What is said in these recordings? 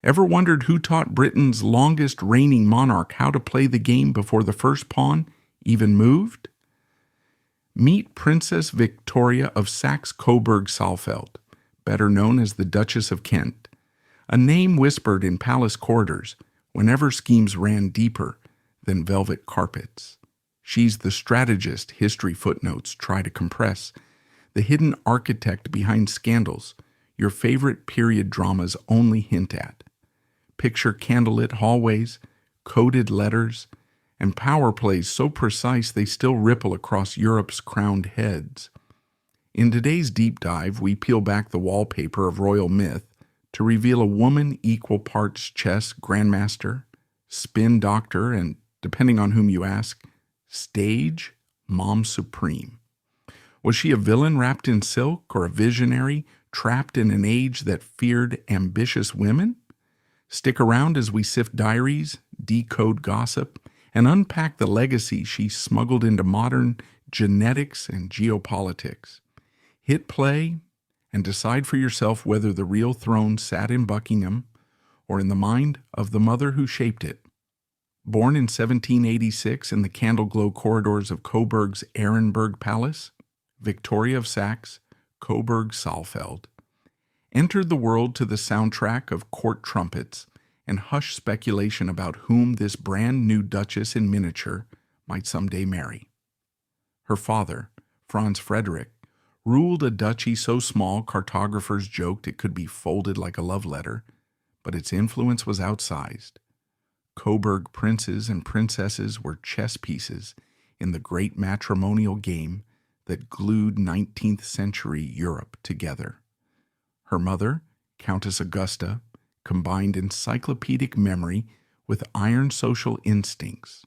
Ever wondered who taught Britain's longest reigning monarch how to play the game before the first pawn even moved? Meet Princess Victoria of Saxe Coburg Saalfeld, better known as the Duchess of Kent, a name whispered in palace corridors whenever schemes ran deeper than velvet carpets. She's the strategist history footnotes try to compress, the hidden architect behind scandals your favorite period dramas only hint at. Picture candlelit hallways, coded letters, and power plays so precise they still ripple across Europe's crowned heads. In today's deep dive, we peel back the wallpaper of royal myth to reveal a woman equal parts chess grandmaster, spin doctor, and, depending on whom you ask, stage mom supreme. Was she a villain wrapped in silk or a visionary trapped in an age that feared ambitious women? Stick around as we sift diaries, decode gossip, and unpack the legacy she smuggled into modern genetics and geopolitics. Hit play and decide for yourself whether the real throne sat in Buckingham or in the mind of the mother who shaped it. Born in 1786 in the candle-glow corridors of Coburg's Ehrenberg Palace, Victoria of Saxe, Coburg Saalfeld, entered the world to the soundtrack of court trumpets and hushed speculation about whom this brand new duchess in miniature might someday marry. Her father, Franz Frederick, ruled a duchy so small cartographers joked it could be folded like a love letter, but its influence was outsized. Coburg princes and princesses were chess pieces in the great matrimonial game that glued 19th century Europe together. Her mother, Countess Augusta, combined encyclopedic memory with iron social instincts.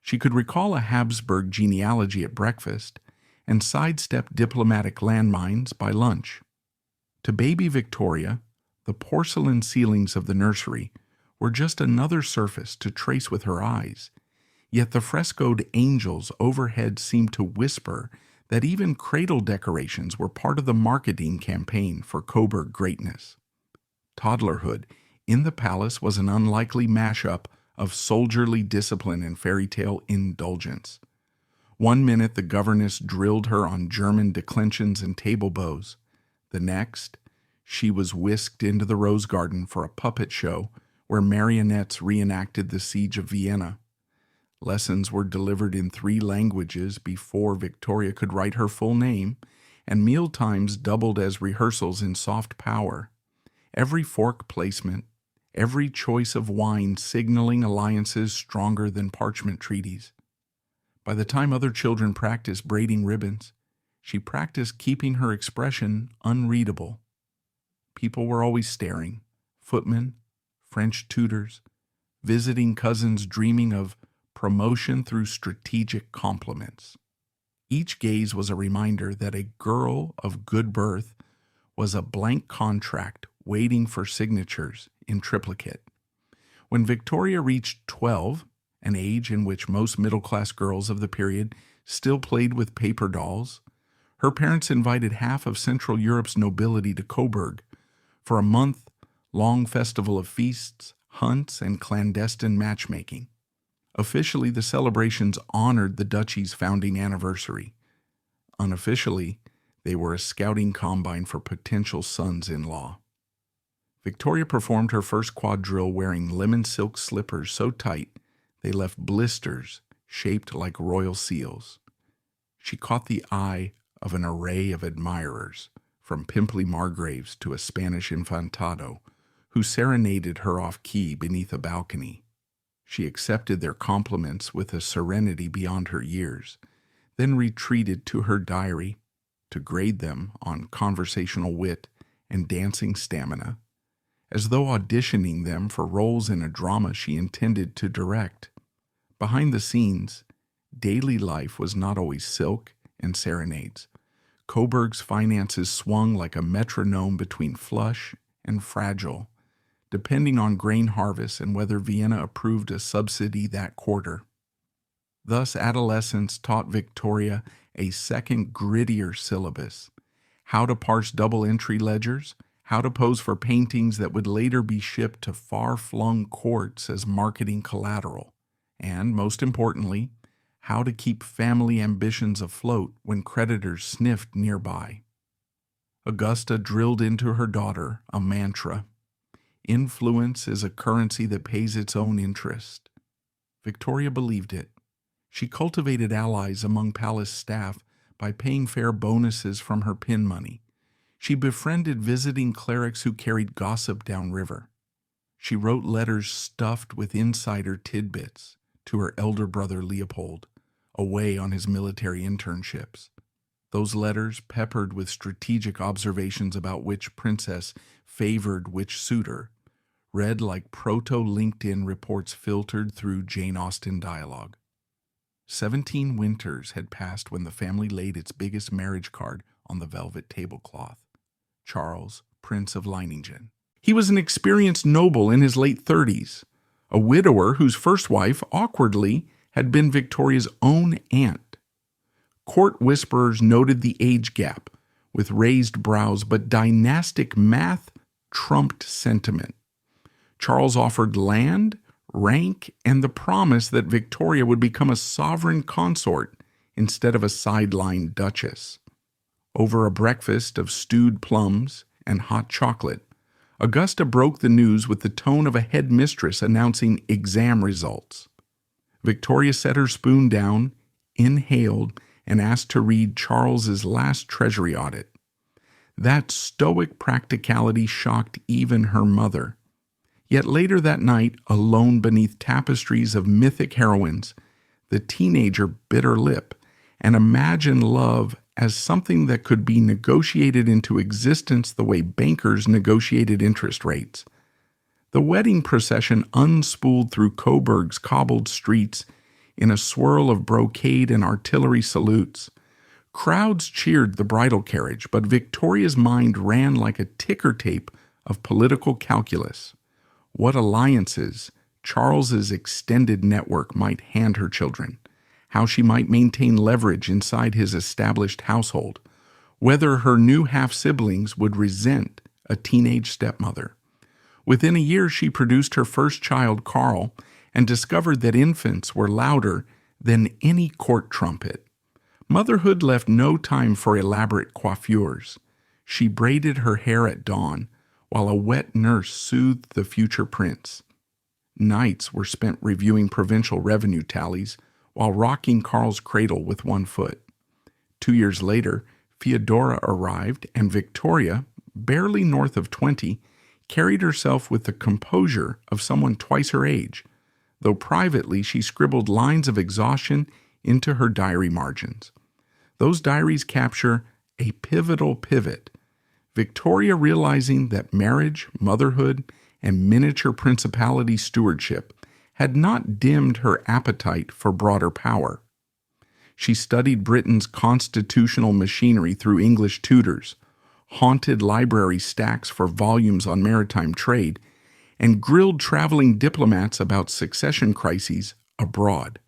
She could recall a Habsburg genealogy at breakfast and sidestep diplomatic landmines by lunch. To baby Victoria, the porcelain ceilings of the nursery were just another surface to trace with her eyes, yet the frescoed angels overhead seemed to whisper that even cradle decorations were part of the marketing campaign for Coburg greatness. Toddlerhood in the palace was an unlikely mashup of soldierly discipline and fairy tale indulgence. One minute the governess drilled her on German declensions and table bows. The next, she was whisked into the Rose Garden for a puppet show where marionettes reenacted the siege of Vienna. Lessons were delivered in 3 languages before Victoria could write her full name, and meal times doubled as rehearsals in soft power. Every fork placement, every choice of wine signaling alliances stronger than parchment treaties. By the time other children practiced braiding ribbons, she practiced keeping her expression unreadable. People were always staring, footmen, French tutors, visiting cousins dreaming of promotion through strategic compliments. Each gaze was a reminder that a girl of good birth was a blank contract waiting for signatures in triplicate. When Victoria reached 12, an age in which most middle-class girls of the period still played with paper dolls, her parents invited half of Central Europe's nobility to Coburg for a month-long festival of feasts, hunts, and clandestine matchmaking. Officially, the celebrations honored the duchy's founding anniversary. Unofficially, they were a scouting combine for potential sons-in-law. Victoria performed her first quadrille wearing lemon silk slippers so tight they left blisters shaped like royal seals. She caught the eye of an array of admirers, from pimply margraves to a Spanish infantado, who serenaded her off-key beneath a balcony. She accepted their compliments with a serenity beyond her years, then retreated to her diary to grade them on conversational wit and dancing stamina, as though auditioning them for roles in a drama she intended to direct. Behind the scenes, daily life was not always silk and serenades. Coburg's finances swung like a metronome between flush and fragile, depending on grain harvest and whether Vienna approved a subsidy that quarter. Thus, adolescence taught Victoria a second, grittier syllabus: how to parse double-entry ledgers, how to pose for paintings that would later be shipped to far-flung courts as marketing collateral, and, most importantly, how to keep family ambitions afloat when creditors sniffed nearby. Augusta drilled into her daughter a mantra. Influence is a currency that pays its own interest. Victoria believed it. She cultivated allies among palace staff by paying fair bonuses from her pin money. She befriended visiting clerics who carried gossip downriver. She wrote letters stuffed with insider tidbits to her elder brother Leopold, away on his military internships. Those letters, peppered with strategic observations about which princess favored which suitor, read like proto-LinkedIn reports filtered through Jane Austen dialogue. 17 winters had passed when the family laid its biggest marriage card on the velvet tablecloth. Charles, Prince of Leiningen. He was an experienced noble in his late 30s, a widower whose first wife, awkwardly, had been Victoria's own aunt. Court whisperers noted the age gap, with raised brows, but dynastic math trumped sentiment. Charles offered land, rank, and the promise that Victoria would become a sovereign consort instead of a sideline duchess. Over a breakfast of stewed plums and hot chocolate, Augusta broke the news with the tone of a headmistress announcing exam results. Victoria set her spoon down, inhaled, and asked to read Charles's last treasury audit. That stoic practicality shocked even her mother. Yet later that night, alone beneath tapestries of mythic heroines, the teenager bit her lip and imagined love as something that could be negotiated into existence the way bankers negotiated interest rates. The wedding procession unspooled through Coburg's cobbled streets in a swirl of brocade and artillery salutes. Crowds cheered the bridal carriage, but Victoria's mind ran like a ticker tape of political calculus. What alliances Charles's extended network might hand her children, how she might maintain leverage inside his established household, whether her new half-siblings would resent a teenage stepmother. Within a year, she produced her first child, Carl, and discovered that infants were louder than any court trumpet. Motherhood left no time for elaborate coiffures. She braided her hair at dawn, while a wet nurse soothed the future prince. Nights were spent reviewing provincial revenue tallies while rocking Carl's cradle with one foot. 2 years later, Feodora arrived, and Victoria, barely north of 20, carried herself with the composure of someone twice her age, though privately she scribbled lines of exhaustion into her diary margins. Those diaries capture a pivotal pivot. Victoria realizing that marriage, motherhood, and miniature principality stewardship had not dimmed her appetite for broader power. She studied Britain's constitutional machinery through English tutors, haunted library stacks for volumes on maritime trade, and grilled traveling diplomats about succession crises abroad.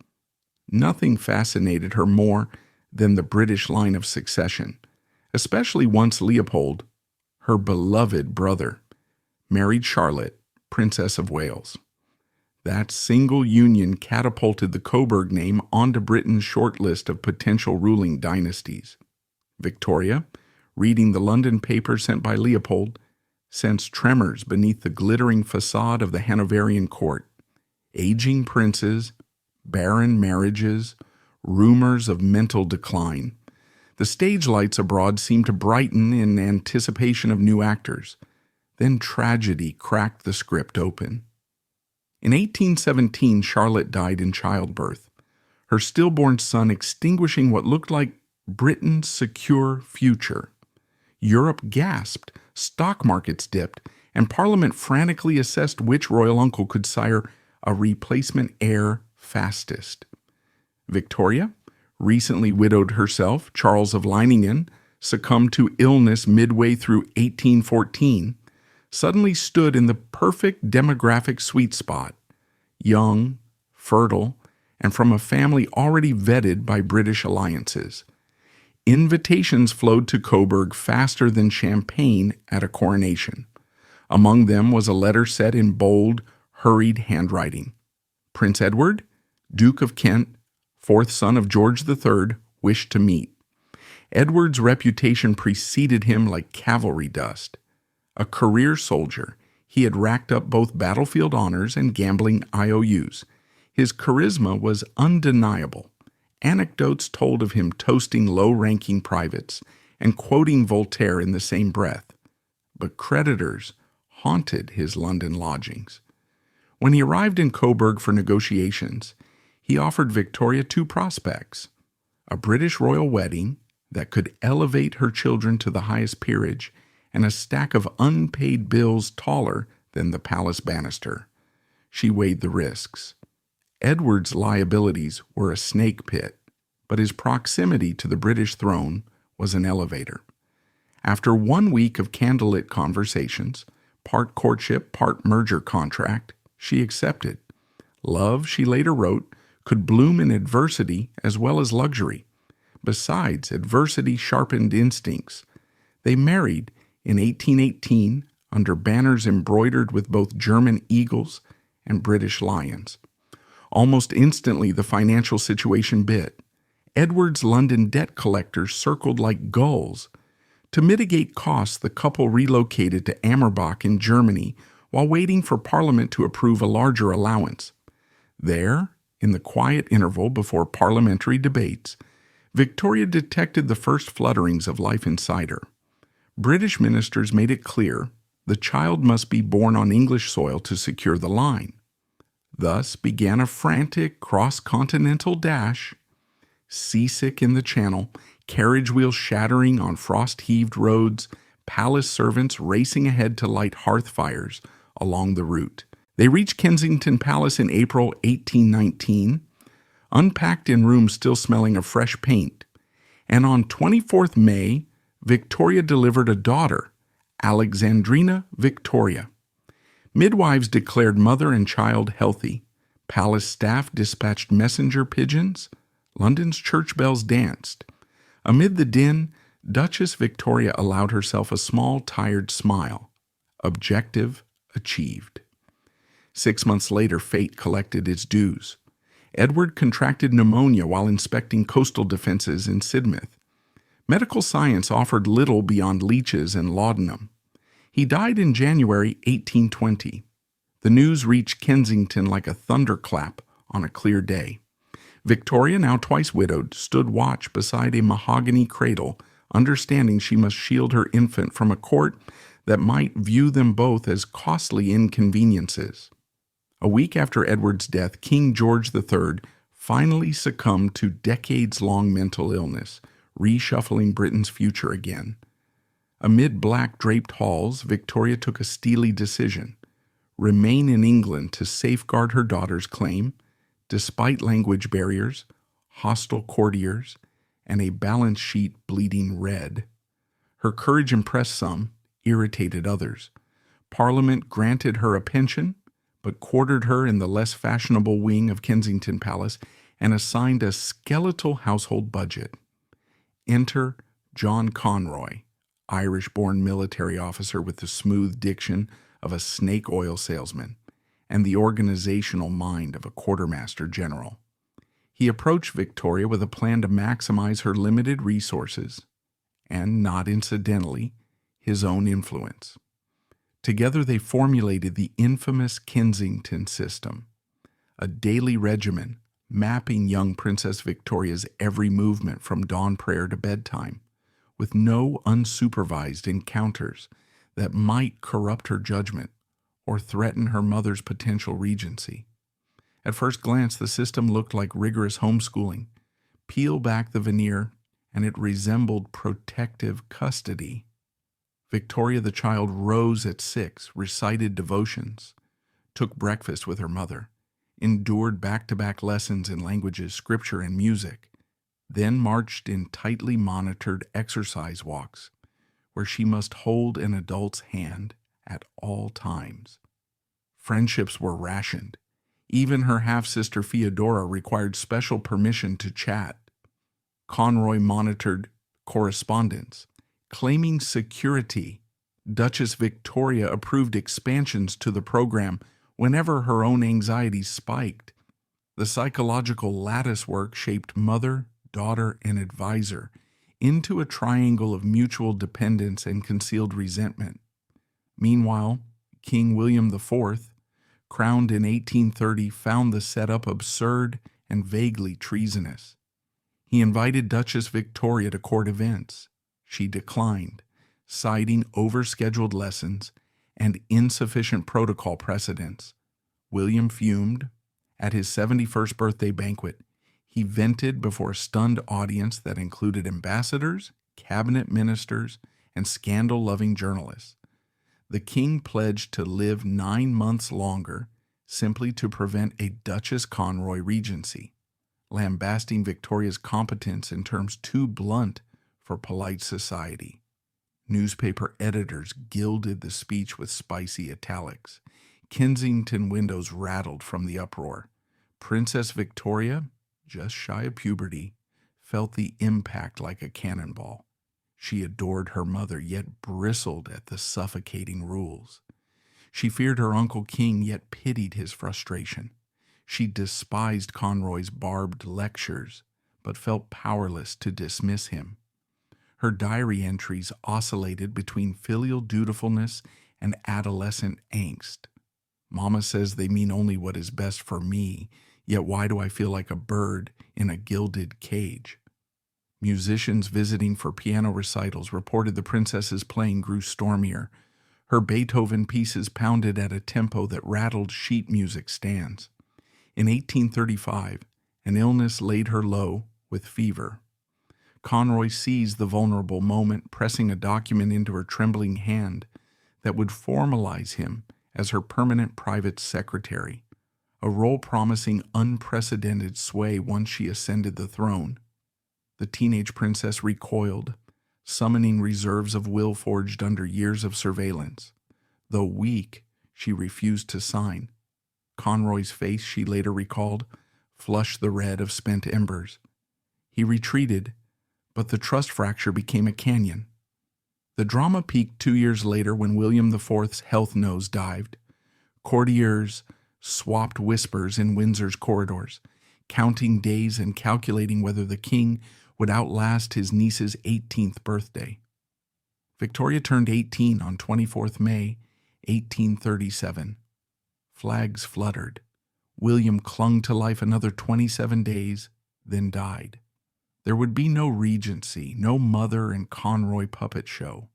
Nothing fascinated her more than the British line of succession, especially once Leopold, her beloved brother, married Charlotte, Princess of Wales. That single union catapulted the Coburg name onto Britain's short list of potential ruling dynasties. Victoria, reading the London paper sent by Leopold, sensed tremors beneath the glittering facade of the Hanoverian court. Aging princes, barren marriages, rumors of mental decline. The stage lights abroad seemed to brighten in anticipation of new actors. Then tragedy cracked the script open. In 1817, Charlotte died in childbirth, her stillborn son extinguishing what looked like Britain's secure future. Europe gasped, stock markets dipped, and Parliament frantically assessed which royal uncle could sire a replacement heir fastest. Victoria, recently widowed herself, Charles of Leiningen, succumbed to illness midway through 1814, suddenly stood in the perfect demographic sweet spot, young, fertile, and from a family already vetted by British alliances. Invitations flowed to Coburg faster than champagne at a coronation. Among them was a letter set in bold, hurried handwriting. Prince Edward, Duke of Kent, fourth son of George III, wished to meet. Edward's reputation preceded him like cavalry dust. A career soldier, he had racked up both battlefield honors and gambling IOUs. His charisma was undeniable. Anecdotes told of him toasting low-ranking privates and quoting Voltaire in the same breath. But creditors haunted his London lodgings. When he arrived in Coburg for negotiations, he offered Victoria two prospects: a British royal wedding that could elevate her children to the highest peerage, and a stack of unpaid bills taller than the palace banister. She weighed the risks. Edward's liabilities were a snake pit, but his proximity to the British throne was an elevator. After 1 week of candlelit conversations, part courtship, part merger contract, she accepted. Love, she later wrote, could bloom in adversity as well as luxury. Besides, adversity sharpened instincts. They married in 1818 under banners embroidered with both German eagles and British lions. Almost instantly, the financial situation bit. Edward's London debt collectors circled like gulls. To mitigate costs, the couple relocated to Amerbach in Germany while waiting for Parliament to approve a larger allowance. There, in the quiet interval before parliamentary debates, Victoria detected the first flutterings of life inside her. British ministers made it clear the child must be born on English soil to secure the line. Thus began a frantic cross-continental dash. Seasick in the Channel, carriage wheels shattering on frost-heaved roads, palace servants racing ahead to light hearth fires along the route. They reached Kensington Palace in April 1819, unpacked in rooms still smelling of fresh paint, and on 24th May, Victoria delivered a daughter, Alexandrina Victoria. Midwives declared mother and child healthy. Palace staff dispatched messenger pigeons. London's church bells danced. Amid the din, Duchess Victoria allowed herself a small, tired smile. Objective achieved. 6 months later, fate collected its dues. Edward contracted pneumonia while inspecting coastal defenses in Sidmouth. Medical science offered little beyond leeches and laudanum. He died in January 1820. The news reached Kensington like a thunderclap on a clear day. Victoria, now twice widowed, stood watch beside a mahogany cradle, understanding she must shield her infant from a court that might view them both as costly inconveniences. A week after Edward's death, King George III finally succumbed to decades-long mental illness, reshuffling Britain's future again. Amid black-draped halls, Victoria took a steely decision: remain in England to safeguard her daughter's claim, despite language barriers, hostile courtiers, and a balance sheet bleeding red. Her courage impressed some, irritated others. Parliament granted her a pension, but quartered her in the less fashionable wing of Kensington Palace and assigned a skeletal household budget. Enter John Conroy, Irish-born military officer with the smooth diction of a snake oil salesman and the organizational mind of a quartermaster general. He approached Victoria with a plan to maximize her limited resources and, not incidentally, his own influence. Together they formulated the infamous Kensington system, a daily regimen mapping young Princess Victoria's every movement from dawn prayer to bedtime, with no unsupervised encounters that might corrupt her judgment or threaten her mother's potential regency. At first glance, the system looked like rigorous homeschooling. Peel back the veneer, and it resembled protective custody. Victoria the child rose at 6, recited devotions, took breakfast with her mother, endured back-to-back lessons in languages, scripture, and music, then marched in tightly monitored exercise walks, where she must hold an adult's hand at all times. Friendships were rationed. Even her half-sister Theodora required special permission to chat. Conroy monitored correspondence. Claiming security, Duchess Victoria approved expansions to the program whenever her own anxieties spiked. The psychological lattice work shaped mother, daughter, and advisor into a triangle of mutual dependence and concealed resentment. Meanwhile, King William IV, crowned in 1830, found the setup absurd and vaguely treasonous. He invited Duchess Victoria to court events. She declined, citing overscheduled lessons and insufficient protocol precedents. William fumed. At his 71st birthday banquet, he vented before a stunned audience that included ambassadors, cabinet ministers, and scandal-loving journalists. The king pledged to live 9 months longer simply to prevent a Duchess Conroy regency, lambasting Victoria's competence in terms too blunt for polite society. Newspaper editors gilded the speech with spicy italics. Kensington windows rattled from the uproar. Princess Victoria, just shy of puberty, felt the impact like a cannonball. She adored her mother, yet bristled at the suffocating rules. She feared her Uncle King, yet pitied his frustration. She despised Conroy's barbed lectures, but felt powerless to dismiss him. Her diary entries oscillated between filial dutifulness and adolescent angst. Mama says they mean only what is best for me, yet why do I feel like a bird in a gilded cage? Musicians visiting for piano recitals reported the princess's playing grew stormier. Her Beethoven pieces pounded at a tempo that rattled sheet music stands. In 1835, an illness laid her low with fever. Conroy seized the vulnerable moment, pressing a document into her trembling hand that would formalize him as her permanent private secretary, a role promising unprecedented sway once she ascended the throne. The teenage princess recoiled, summoning reserves of will forged under years of surveillance. Though weak, she refused to sign. Conroy's face, she later recalled, flushed the red of spent embers. He retreated, but the trust fracture became a canyon. The drama peaked 2 years later when William IV's health nosedived. Courtiers swapped whispers in Windsor's corridors, counting days and calculating whether the king would outlast his niece's 18th birthday. Victoria turned 18 on 24th May, 1837. Flags fluttered. William clung to life another 27 days, then died. There would be no regency, no mother and Conroy puppet show.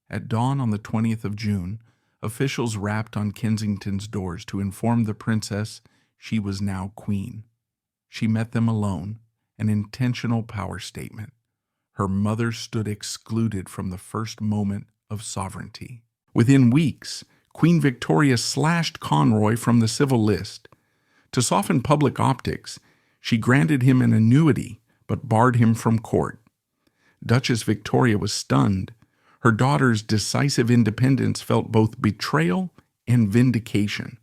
At dawn on the 20th of June, officials rapped on Kensington's doors to inform the princess she was now queen. She met them alone, an intentional power statement. Her mother stood excluded from the first moment of sovereignty. Within weeks, Queen Victoria slashed Conroy from the civil list. To soften public optics, she granted him an annuity, but barred him from court. Duchess Victoria was stunned. Her daughter's decisive independence felt both betrayal and vindication.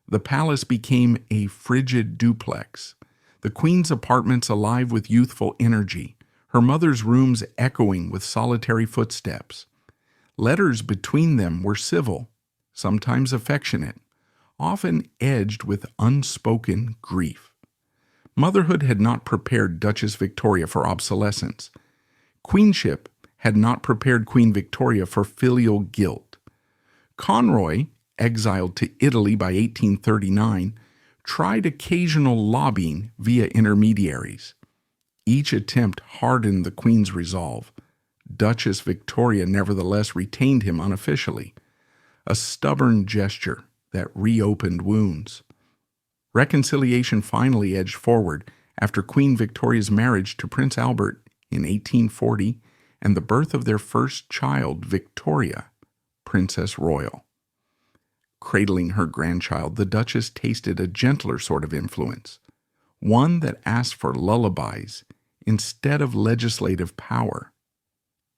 The palace became a frigid duplex, the queen's apartments alive with youthful energy, her mother's rooms echoing with solitary footsteps. Letters between them were civil, sometimes affectionate, often edged with unspoken grief. Motherhood had not prepared Duchess Victoria for obsolescence. Queenship had not prepared Queen Victoria for filial guilt. Conroy, exiled to Italy by 1839, tried occasional lobbying via intermediaries. Each attempt hardened the Queen's resolve. Duchess Victoria nevertheless retained him unofficially, a stubborn gesture that reopened wounds. Reconciliation finally edged forward after Queen Victoria's marriage to Prince Albert in 1840 and the birth of their first child, Victoria, Princess Royal. Cradling her grandchild, the Duchess tasted a gentler sort of influence, one that asked for lullabies instead of legislative power.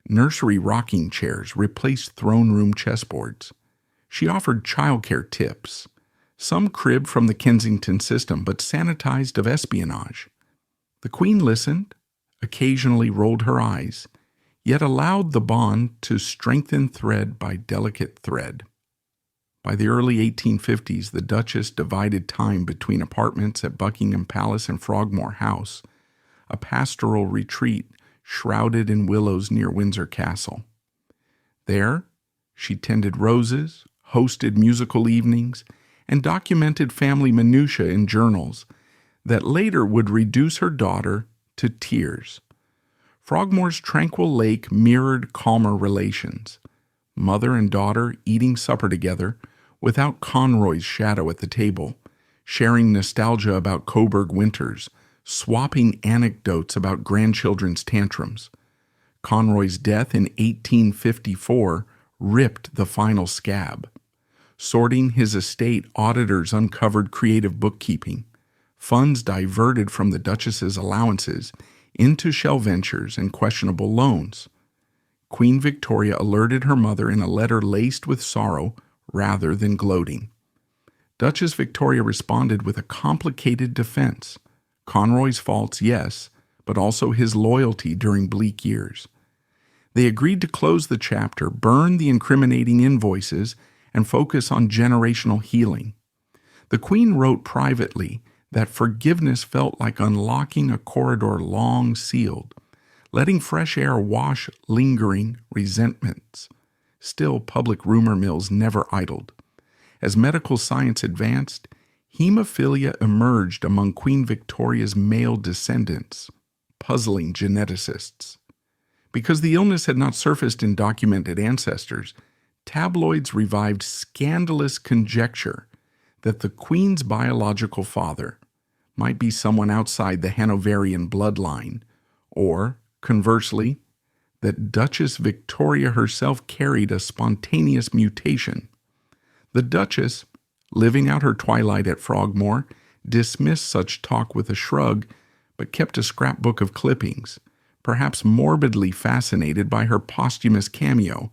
Nursery rocking chairs replaced throne room chessboards. She offered childcare tips, some cribbed from the Kensington system but sanitized of espionage. The Queen listened, occasionally rolled her eyes, yet allowed the bond to strengthen thread by delicate thread. By the early 1850s, the Duchess divided time between apartments at Buckingham Palace and Frogmore House, a pastoral retreat shrouded in willows near Windsor Castle. There, she tended roses, hosted musical evenings, and documented family minutiae in journals that later would reduce her daughter to tears. Frogmore's tranquil lake mirrored calmer relations, mother and daughter eating supper together without Conroy's shadow at the table, sharing nostalgia about Coburg winters, swapping anecdotes about grandchildren's tantrums. Conroy's death in 1854 ripped the final scab. Sorting his estate, auditors uncovered creative bookkeeping, funds diverted from the Duchess's allowances into shell ventures and questionable loans. Queen Victoria alerted her mother in a letter laced with sorrow rather than gloating. Duchess Victoria responded with a complicated defense. Conroy's faults, yes, but also his loyalty during bleak years. They agreed to close the chapter, burn the incriminating invoices, and focus on generational healing. The Queen wrote privately that forgiveness felt like unlocking a corridor long sealed, letting fresh air wash lingering resentments. Still, public rumor mills never idled. As medical science advanced, hemophilia emerged among Queen Victoria's male descendants, puzzling geneticists. Because the illness had not surfaced in documented ancestors, tabloids revived scandalous conjecture that the Queen's biological father might be someone outside the Hanoverian bloodline, or, conversely, that Duchess Victoria herself carried a spontaneous mutation. The Duchess, living out her twilight at Frogmore, dismissed such talk with a shrug, but kept a scrapbook of clippings, perhaps morbidly fascinated by her posthumous cameo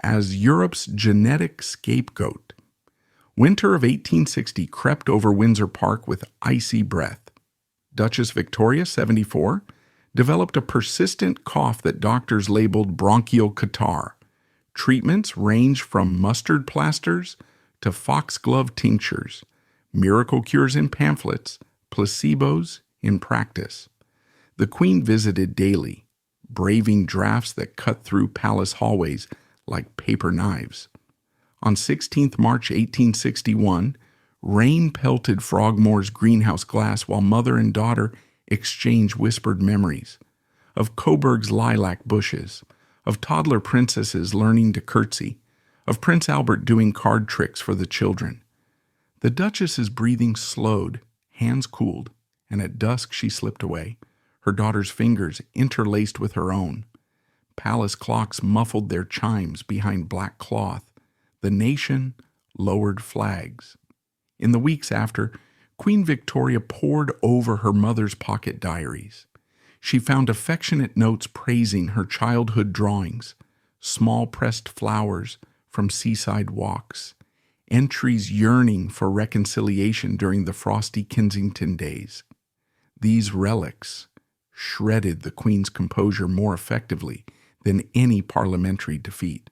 as Europe's genetic scapegoat. Winter of 1860 crept over Windsor Park with icy breath. Duchess Victoria, 74, developed a persistent cough that doctors labeled bronchial catarrh. Treatments ranged from mustard plasters to foxglove tinctures, miracle cures in pamphlets, placebos in practice. The Queen visited daily, braving drafts that cut through palace hallways like paper knives. On 16th March 1861, rain pelted Frogmore's greenhouse glass while mother and daughter exchanged whispered memories of Coburg's lilac bushes, of toddler princesses learning to curtsy, of Prince Albert doing card tricks for the children. The Duchess's breathing slowed, hands cooled, and at dusk she slipped away, her daughter's fingers interlaced with her own. Palace clocks muffled their chimes behind black cloth. The nation lowered flags. In the weeks after, Queen Victoria pored over her mother's pocket diaries. She found affectionate notes praising her childhood drawings, small pressed flowers from seaside walks, entries yearning for reconciliation during the frosty Kensington days. These relics shredded the Queen's composure more effectively than any parliamentary defeat.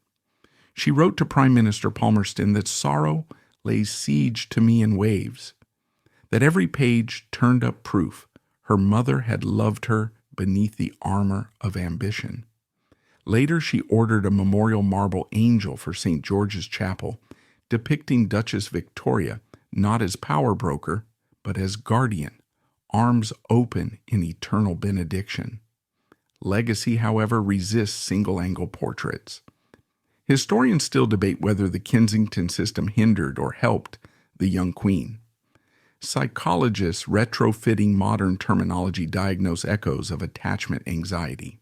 She wrote to Prime Minister Palmerston that sorrow lays siege to me in waves, that every page turned up proof her mother had loved her beneath the armor of ambition. Later, she ordered a memorial marble angel for St. George's Chapel, depicting Duchess Victoria not as power broker, but as guardian, arms open in eternal benediction. Legacy, however, resists single-angle portraits. Historians still debate whether the Kensington system hindered or helped the young queen. Psychologists retrofitting modern terminology diagnose echoes of attachment anxiety.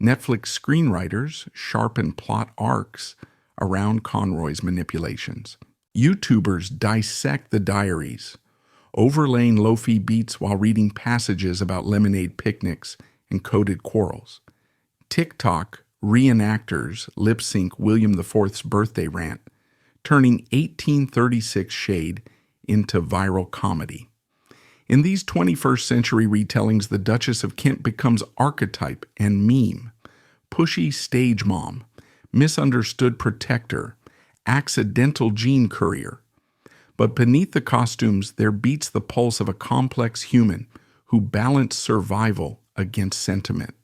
Netflix screenwriters sharpen plot arcs around Conroy's manipulations. YouTubers dissect the diaries, overlaying lo-fi beats while reading passages about lemonade picnics and coded quarrels. TikTok reenactors lip-sync William IV's birthday rant, turning 1836 shade into viral comedy. In these 21st century retellings, the Duchess of Kent becomes archetype and meme, pushy stage mom, misunderstood protector, accidental gene courier. But beneath the costumes, there beats the pulse of a complex human who balanced survival against sentiment.